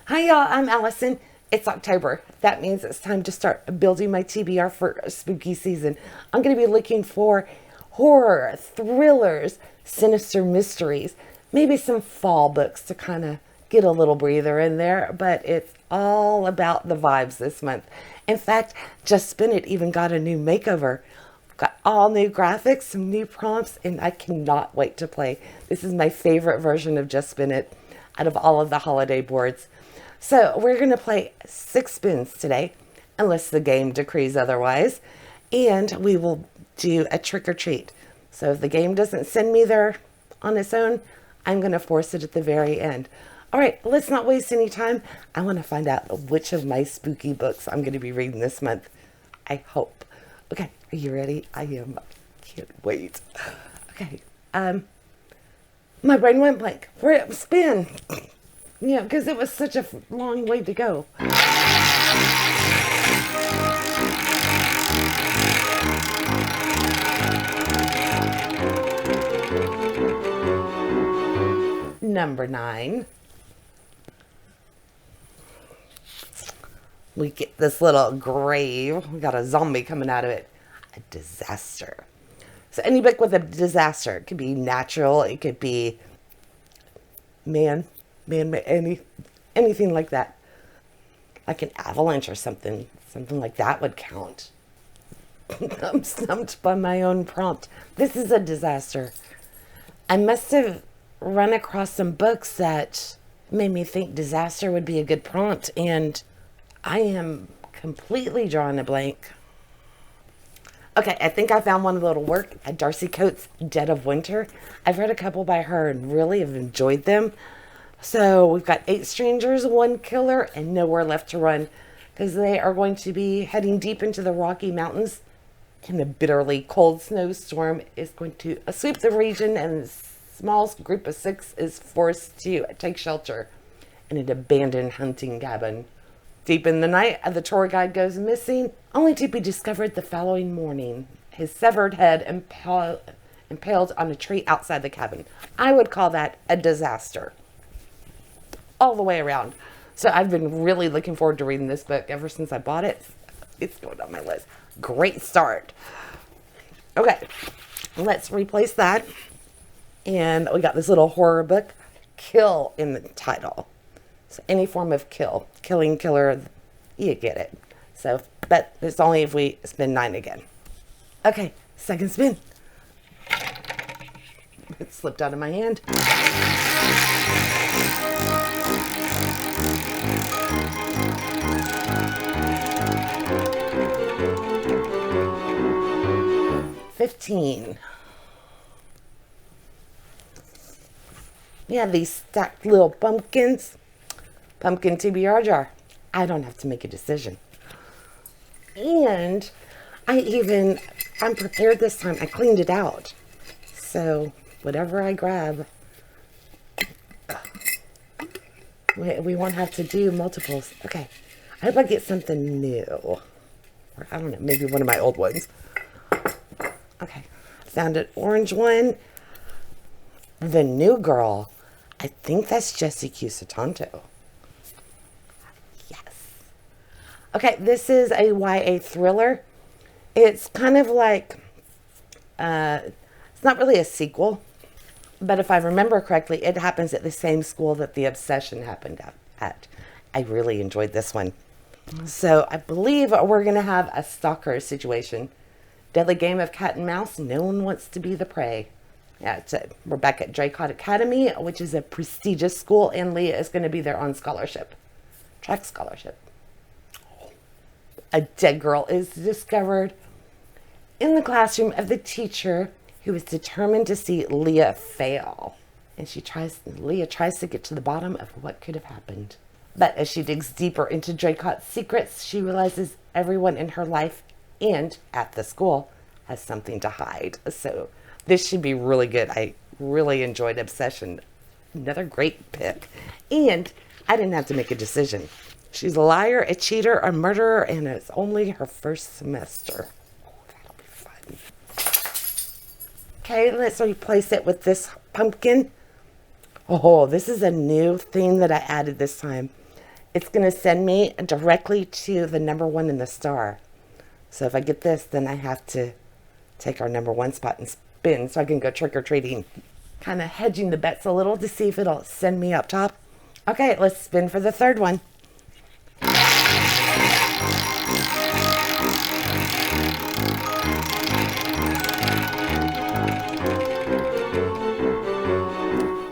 Hi y'all, I'm Allison. It's October. That means it's time to start building my TBR for spooky season. I'm going to be looking for horror, thrillers, sinister mysteries, maybe some fall books to kind of get a little breather in there, but it's all about the vibes this month. In fact, Just Spin It even got a new makeover. Got all new graphics, some new prompts, and I cannot wait to play. This is my favorite version of Just Spin It out of all of the holiday boards. So we're going to play 6 spins today, unless the game decrees otherwise. And we will do a trick or treat. So if the game doesn't send me there on its own, I'm going to force it at the very end. All right, let's not waste any time. I want to find out which of my spooky books I'm going to be reading this month. I hope. Okay, are you ready? I am. Can't wait. Okay. My brain went blank. Spin. Yeah, because it was such a long way to go. Number 9. We get this little grave. We got a zombie coming out of it. A disaster. So any book with a disaster. It could be natural. It could be anything like that. Like an avalanche or something like that would count. I'm stumped by my own prompt. This is a disaster. I must have run across some books that made me think disaster would be a good prompt, and I am completely drawing a blank. Okay, I think I found one that'll work. Darcy Coates' Dead of Winter. I've read a couple by her and really have enjoyed them. So we've got 8 strangers, 1 killer, and nowhere left to run, because they are going to be heading deep into the Rocky Mountains, and a bitterly cold snowstorm is going to sweep the region, and a small group of 6 is forced to take shelter in an abandoned hunting cabin. Deep in the night, the tour guide goes missing, only to be discovered the following morning. His severed head impaled on a tree outside the cabin. I would call that a disaster. All the way around. So I've been really looking forward to reading this book ever since I bought it. It's going on my list. Great start. Okay, let's replace that. And we got this little horror book, Kill in the title. So any form of kill, killing, killer, you get it. So, but it's only if we spin 9 again. Okay, second spin. It slipped out of my hand. $15. Yeah, these stacked little pumpkins. Pumpkin TBR jar. I don't have to make a decision. And I'm prepared this time. I cleaned it out. So whatever I grab, we won't have to do multiples. Okay. I hope I get something new. Or I don't know, maybe one of my old ones. Okay. Found an orange one. The New Girl. I think that's Jessie Q. Sutanto. Okay, this is a YA thriller. It's kind of like, it's not really a sequel, but if I remember correctly, it happens at the same school that The Obsession happened at. I really enjoyed this one. So I believe we're going to have a stalker situation. Deadly game of cat and mouse. No one wants to be the prey. Yeah, we're back at Draycott Academy, which is a prestigious school, and Leah is going to be there on scholarship. Track scholarship. A dead girl is discovered in the classroom of the teacher who is determined to see Leah fail. And Leah tries to get to the bottom of what could have happened. But as she digs deeper into Draycott's secrets, she realizes everyone in her life and at the school has something to hide. So this should be really good. I really enjoyed Obsession. Another great pick. And I didn't have to make a decision. She's a liar, a cheater, a murderer, and it's only her first semester. Oh, that'll be fun. Okay, let's replace it with this pumpkin. Oh, this is a new theme that I added this time. It's going to send me directly to the number one in the star. So if I get this, then I have to take our number one spot and spin so I can go trick-or-treating. Kind of hedging the bets a little to see if it'll send me up top. Okay, let's spin for the third one.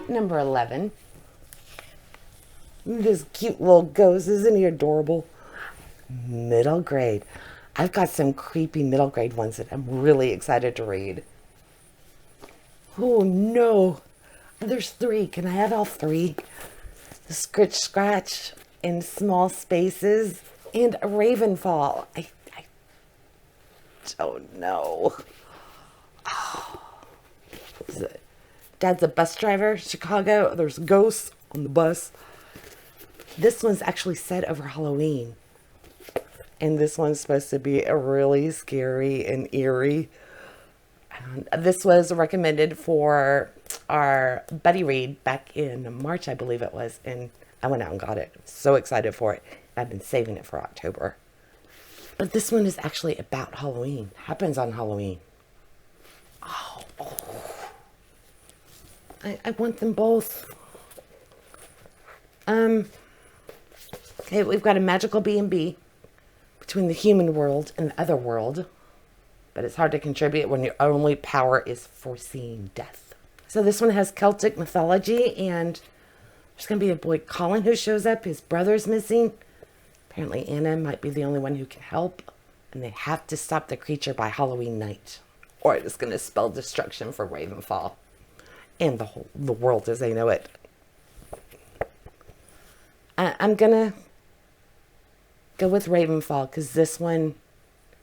Number 11. This cute little ghost, isn't he adorable? Middle grade. I've got some creepy middle grade ones that I'm really excited to read. Oh no, there's 3. Can I have all 3? The Scritch Scratch in Small Spaces and a Ravenfall. I don't know. Oh. Dad's a bus driver, Chicago. There's ghosts on the bus. This one's actually set over Halloween. And this one's supposed to be really scary and eerie. This was recommended for our buddy read back in March, I believe it was. And I went out and got it. So excited for it. I've been saving it for October. But this one is actually about Halloween. Happens on Halloween. Oh. I want them both. Okay, we've got a magical B&B between the human world and the other world. But it's hard to contribute when your only power is foreseeing death. So this one has Celtic mythology, and there's going to be a boy, Colin, who shows up. His brother's missing. Apparently Anna might be the only one who can help. And they have to stop the creature by Halloween night, or it's going to spell destruction for Ravenfall and the world as they know it. I'm going to go with Ravenfall because this one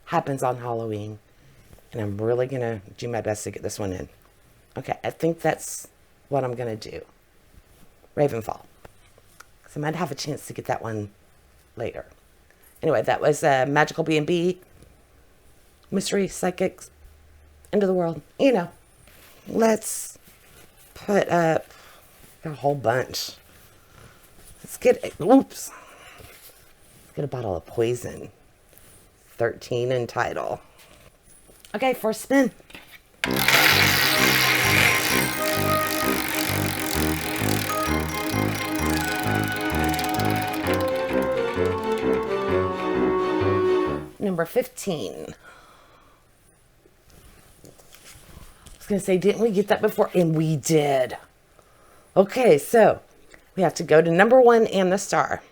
happens on Halloween. And I'm really going to do my best to get this one in. Okay, I think that's what I'm going to do. Ravenfall. So I might have a chance to get that one later. Anyway, that was Magical B&B. Mystery, Psychics, End of the World. You know, let's put up a whole bunch. Let's get a bottle of poison. 13 in title. Okay, first spin. Number 15. I was going to say, didn't we get that before? And we did. Okay, so we have to go to number 1 and the star.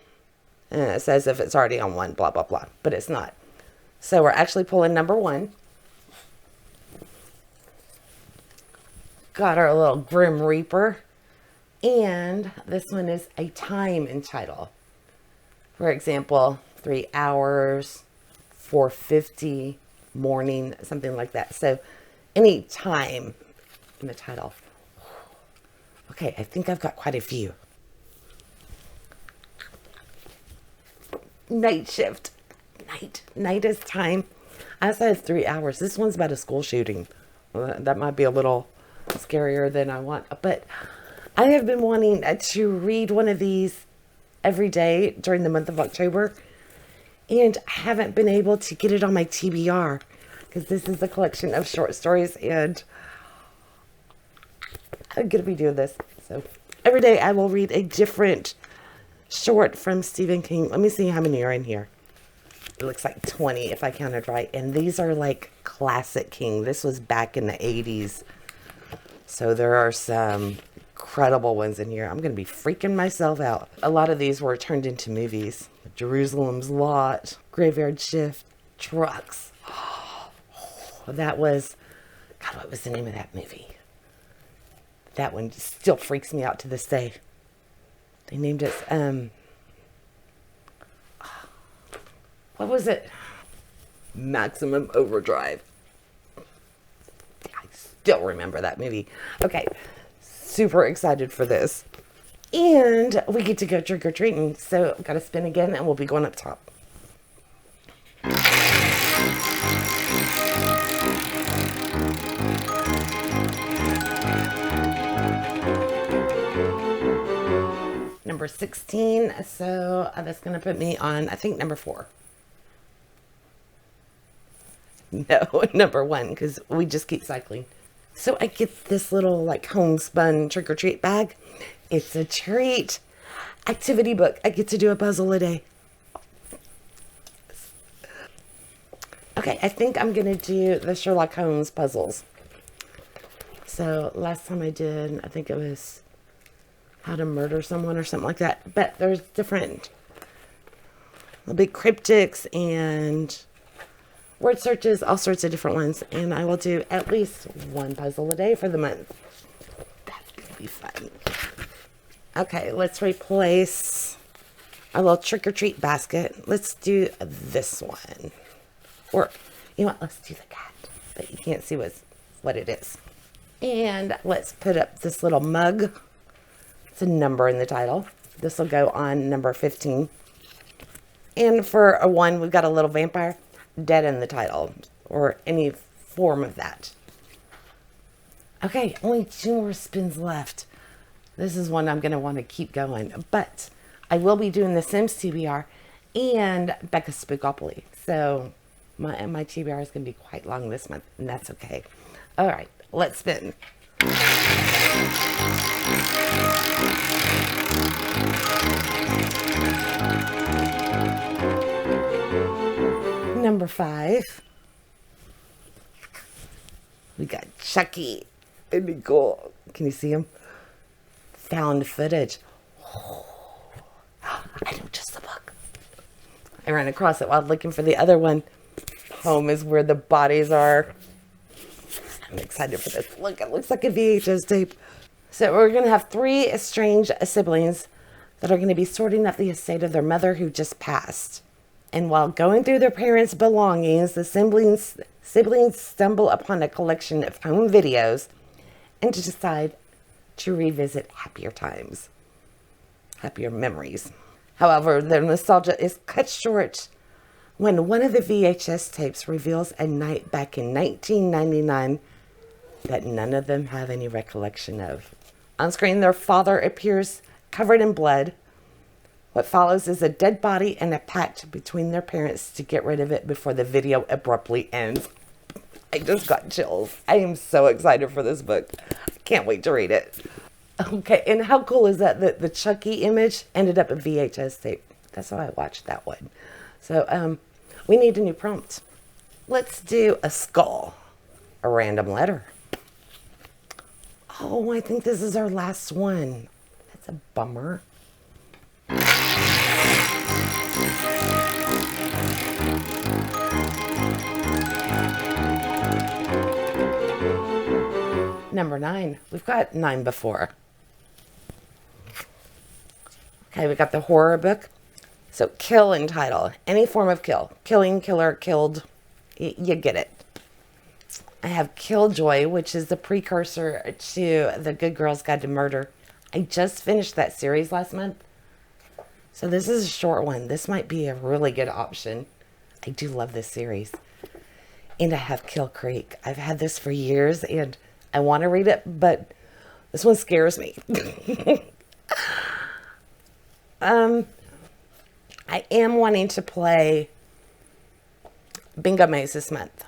And it says if it's already on 1, blah, blah, blah. But it's not. So we're actually pulling number 1. Got our little Grim Reaper. And this one is a time in title. For example, 3 hours, 4:50, morning, something like that. So any time in the title. Okay, I think I've got quite a few. Night shift. Night is time. I said 3 hours. This one's about a school shooting. That might be a little scarier than I want. But I have been wanting to read one of these every day during the month of October. And I haven't been able to get it on my TBR. Because this is a collection of short stories. And I'm going to be doing this. So every day I will read a different short from Stephen King. Let me see how many are in here. It looks like 20 if I counted right. And these are like classic King. This was back in the 80s. So there are some incredible ones in here. I'm going to be freaking myself out. A lot of these were turned into movies. Jerusalem's Lot, Graveyard Shift, Trucks. That was, God, what was the name of that movie? That one still freaks me out to this day. They named it, what was it? Maximum Overdrive. I still remember that movie. Okay, super excited for this. And we get to go trick-or-treating. So I've got to spin again and we'll be going up top. Number number 16. So that's going to put me on, I think, number 4. No, number 1, because we just keep cycling. So I get this little like homespun trick-or-treat bag. It's a treat. Activity book. I get to do a puzzle a day. Okay, I think I'm going to do the Sherlock Holmes puzzles. So last time I did, I think it was how to murder someone or something like that. But there's different, there'll be cryptics and word searches, all sorts of different ones. And I will do at least one puzzle a day for the month. That's going to be fun. Okay, let's replace our little trick-or-treat basket. Let's do this one. Or, you know what, let's do the cat. But you can't see what it is. And let's put up this little mug. It's a number in the title. This will go on number 15. And for a 1, we've got a little vampire. Dead in the title. Or any form of that. Okay, only 2 more spins left. This is one I'm going to want to keep going. But I will be doing the Sims TBR and Becca's Spookopoly. So my TBR is going to be quite long this month. And that's okay. All right, let's spin. Number 5. We got Chucky and Nicole. Can you see him? Found footage. Oh, I know just the book. I ran across it while looking for the other one. Home is where the bodies are. I'm excited for this. Look, it looks like a VHS tape. So we're going to have 3 estranged siblings that are going to be sorting up the estate of their mother who just passed. And while going through their parents' belongings, the siblings stumble upon a collection of home videos and to decide to revisit happier times, happier memories. However, their nostalgia is cut short when one of the VHS tapes reveals a night back in 1999 that none of them have any recollection of. On screen, their father appears covered in blood. What follows is a dead body and a pact between their parents to get rid of it before the video abruptly ends. I just got chills. I am so excited for this book. I can't wait to read it. Okay, and how cool is that the Chucky image ended up a VHS tape? That's how I watched that one. So we need a new prompt. Let's do a skull, a random letter. Oh, I think this is our last one. That's a bummer. Number 9. We've got 9 before. Okay, we got the horror book. So kill in title. Any form of kill. Killing, killer, killed. You get it. I have Killjoy, which is the precursor to The Good Girl's Guide to Murder. I just finished that series last month. So this is a short one. This might be a really good option. I do love this series. And I have Kill Creek. I've had this for years and I want to read it, but this one scares me. I am wanting to play Bingo Maze this month.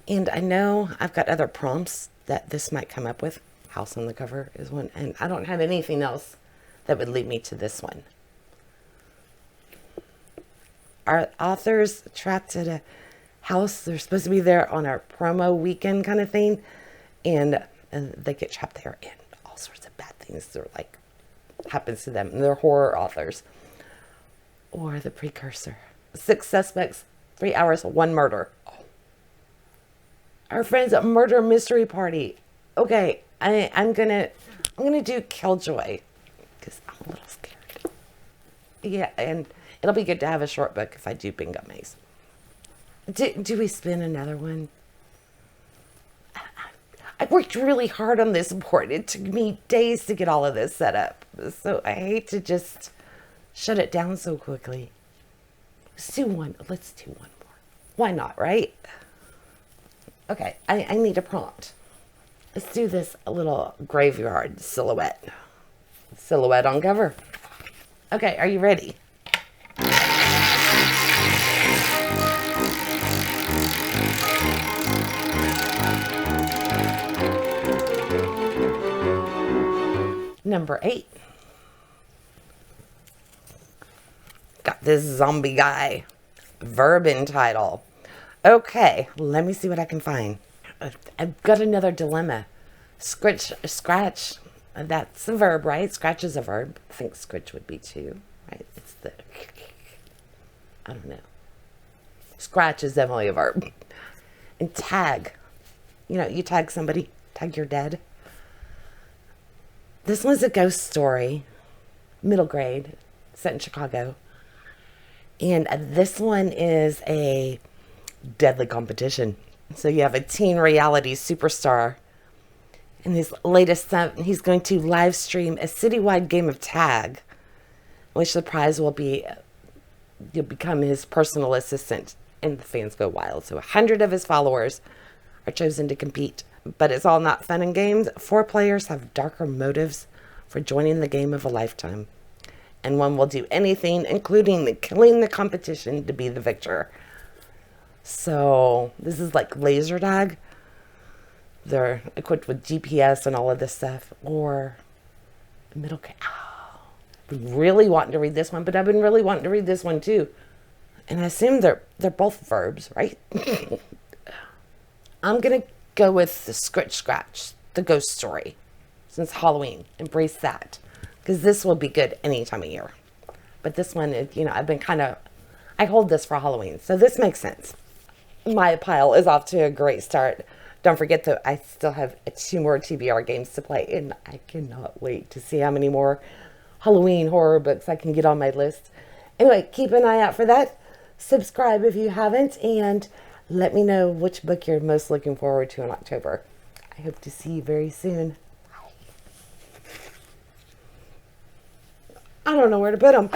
And I know I've got other prompts that this might come up with. House on the Cover is one. And I don't have anything else that would lead me to this one. Our authors trapped at a house. They're supposed to be there on a promo weekend kind of thing. And they get trapped there and all sorts of bad things. They're like, happens to them. And they're horror authors. Or the precursor. 6 suspects, 3 hours, 1 murder. Our friends at Murder Mystery Party. Okay, I'm gonna do Killjoy because I'm a little scared. Yeah, and it'll be good to have a short book if I do Bingo Maze. Do we spin another one? I worked really hard on this board. It took me days to get all of this set up. So I hate to just shut it down so quickly. Let's do one more. Why not, right? Okay, I need a prompt. Let's do this little graveyard silhouette. silhouette on cover. Okay, are you ready? Number 8. Got this zombie guy. Verb in title. Okay, let me see what I can find. I've got another dilemma. Scratch. That's a verb, right? Scratch is a verb. I think scritch would be too, right? It's the... I don't know. Scratch is definitely a verb. And tag. You know, you tag somebody. Tag your dead. This one's a ghost story. Middle grade. Set in Chicago. And this one is a deadly competition. So you have a teen reality superstar. In his latest, he's going to live stream a citywide game of tag, which the prize will be, you'll become his personal assistant, and the fans go wild. So 100 of his followers are chosen to compete, but it's all not fun and games. 4 players have darker motives for joining the game of a lifetime, and one will do anything, including killing the competition, to be the victor. So this is like laser tag. They're equipped with GPS and all of this stuff. Or middle. I've been really wanting to read this one, but I've been really wanting to read this one too. And I assume they're both verbs, right? I'm gonna go with the scratch, the ghost story, since Halloween. Embrace that, because this will be good any time of year. But this one, I've been I hold this for Halloween, so this makes sense. My pile is off to a great start. Don't forget that I still have 2 more TBR games to play, and I cannot wait to see how many more Halloween horror books I can get on my list. Anyway, keep an eye out for that. Subscribe if you haven't, and let me know which book you're most looking forward to in October. I hope to see you very soon. Bye. I don't know where to put them.